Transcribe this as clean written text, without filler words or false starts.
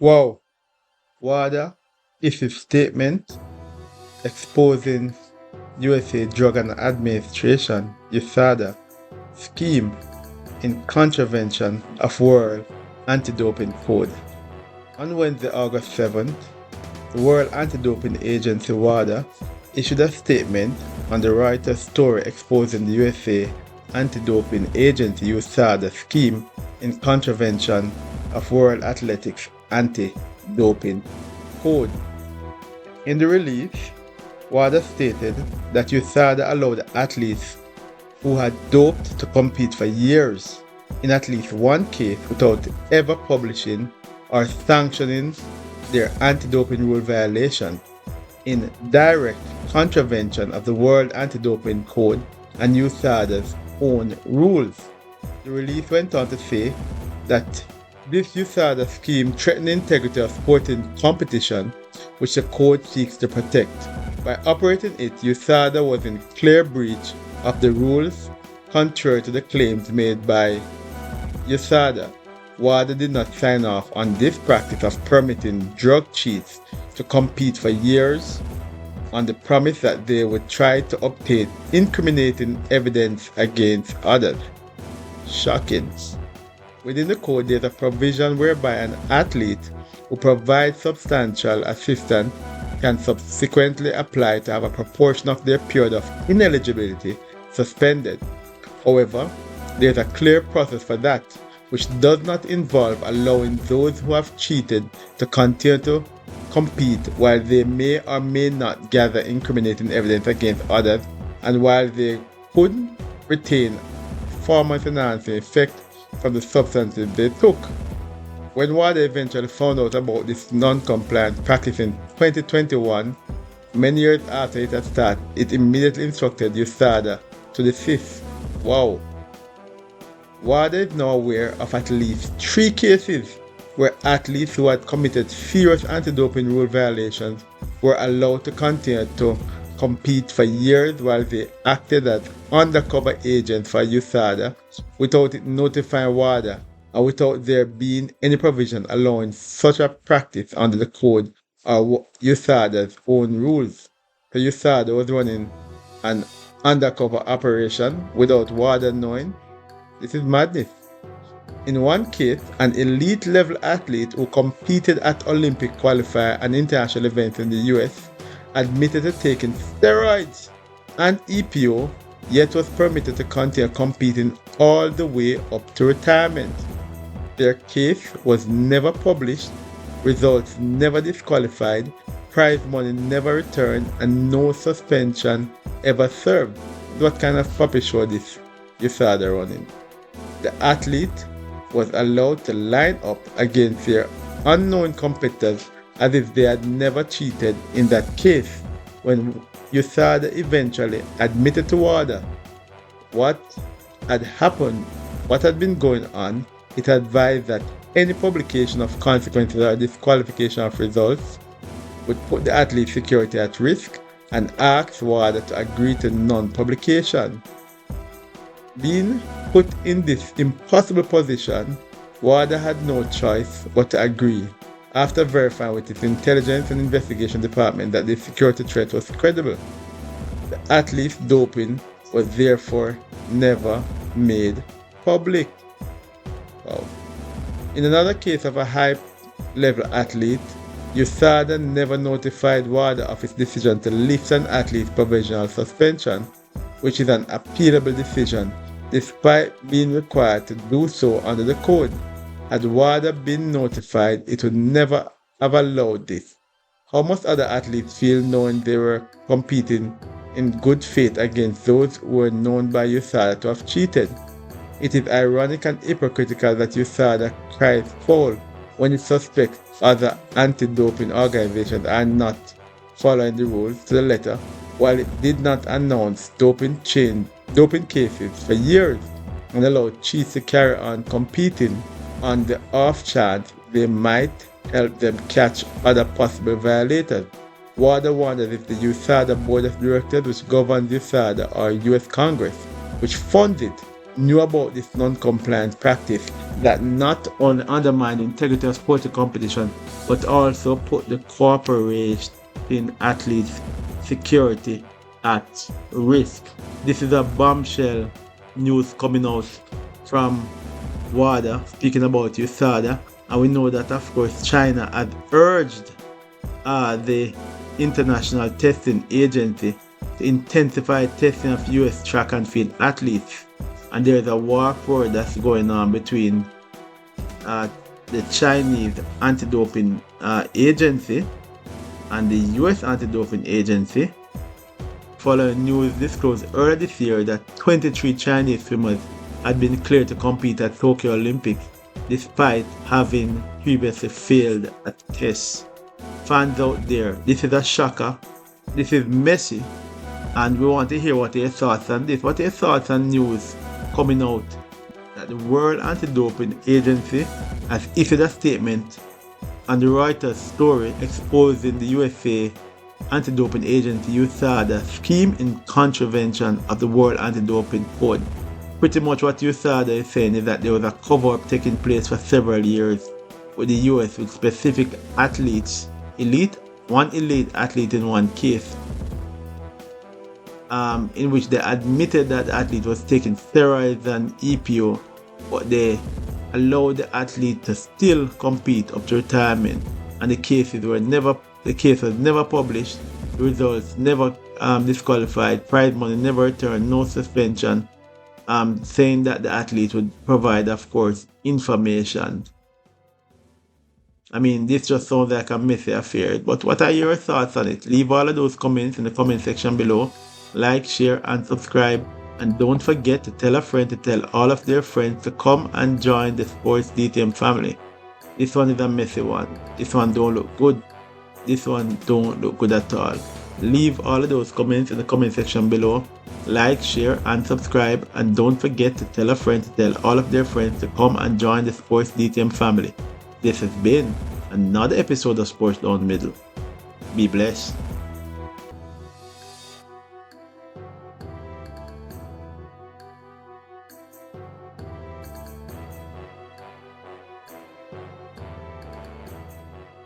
Wow, WADA issued statement exposing USA Drug and Administration USADA scheme in contravention of World Anti-Doping Code. On Wednesday, August 7th, the World Anti-Doping Agency WADA issued a statement on the Reuters story exposing the USA Anti-Doping Agency USADA scheme in contravention of World Athletics Anti-Doping Code. In the release, WADA stated that USADA allowed athletes who had doped to compete for years in at least one case without ever publishing or sanctioning their anti-doping rule violation, in direct contravention of the World Anti-Doping Code and USADA's own rules. The release went on to say that this USADA scheme threatened the integrity of sporting competition, which the code seeks to protect. By operating it, USADA was in clear breach of the rules, contrary to the claims made by USADA. WADA did not sign off on this practice of permitting drug cheats to compete for years on the promise that they would try to obtain incriminating evidence against others. Shocking. Within the code, there is a provision whereby an athlete who provides substantial assistance can subsequently apply to have a proportion of their period of ineligibility suspended. However, there is a clear process for that, which does not involve allowing those who have cheated to continue to compete while they may or may not gather incriminating evidence against others, and while they could retain performance-enhancing effect from the substances they took. When WADA eventually found out about this non-compliant practice in 2021, many years after it had started, it immediately instructed USADA to desist. Wow. WADA is now aware of at least 3 cases where athletes who had committed serious anti-doping rule violations were allowed to continue to compete for years while they acted as undercover agents for USADA without it notifying WADA and without there being any provision allowing such a practice under the code or USADA's own rules. So USADA was running an undercover operation without WADA knowing. This is madness. In one case, an elite level athlete who competed at Olympic qualifier and international events in the US admitted to taking steroids and EPO, yet was permitted to continue competing all the way up to retirement. Their case was never published, results never disqualified, prize money never returned, and no suspension ever served. What kind of puppy show this USADA running? The athlete was allowed to line up against their unknown competitors as if they had never cheated in that case. When USADA eventually admitted to WADA what had happened, what had been going on, it advised that any publication of consequences or disqualification of results would put the athlete's security at risk and asked WADA to agree to non-publication. Being put in this impossible position, WADA had no choice but to agree, after verifying with its intelligence and investigation department that the security threat was credible. The athlete's doping was therefore never made public. Wow. In another case of a high-level athlete, USADA never notified WADA of its decision to lift an athlete's provisional suspension, which is an appealable decision, despite being required to do so under the code. Had WADA been notified, it would never have allowed this. How must other athletes feel knowing they were competing in good faith against those who were known by USADA to have cheated? It is ironic and hypocritical that USADA cries foul when it suspects other anti-doping organizations are not following the rules to the letter, while it did not announce doping cases for years and allowed cheats to carry on competing on the off chance they might help them catch other possible violators. WADA wonders if the USADA Board of Directors, which governs USADA, or US Congress, which funds it, knew about this non-compliant practice that not only undermined the integrity of sporting competition, but also put the cooperating athletes' security at risk. This is a bombshell news coming out from WADA, speaking about USADA, and we know that, of course, China had urged the International Testing Agency to intensify testing of US track and field athletes. And there's a war forward that's going on between the Chinese anti-doping agency and the US anti-doping agency, following news disclosed earlier this year that 23 Chinese swimmers had been cleared to compete at Tokyo Olympics despite having previously failed at tests. Fans out there, this is a shocker, this is messy, and we want to hear what your thoughts on this, what your thoughts on news coming out that the World Anti-Doping Agency has issued a statement on the Reuters story exposing the USA Anti-Doping Agency USADA scheme in contravention of the World Anti-Doping Code. Pretty much what USADA is saying is that there was a cover-up taking place for several years with the US with specific athletes, one elite athlete in one case, in which they admitted that the athlete was taking steroids and EPO, but they allowed the athlete to still compete up to retirement, and the case was never published, the results never disqualified, prize money never returned, no suspension, saying that the athlete would provide, of course, information. I mean, this just sounds like a messy affair, but what are your thoughts on it? Leave all of those comments in the comment section below. Like, share, and subscribe. And don't forget to tell a friend to tell all of their friends to come and join the Sports DTM family. This one is a messy one. This one don't look good. This one don't look good at all. Leave all of those comments in the comment section below. Like, share, and subscribe. And don't forget to tell a friend to tell all of their friends to come and join the Sports DTM family. This has been another episode of Sports Down the Middle. Be blessed.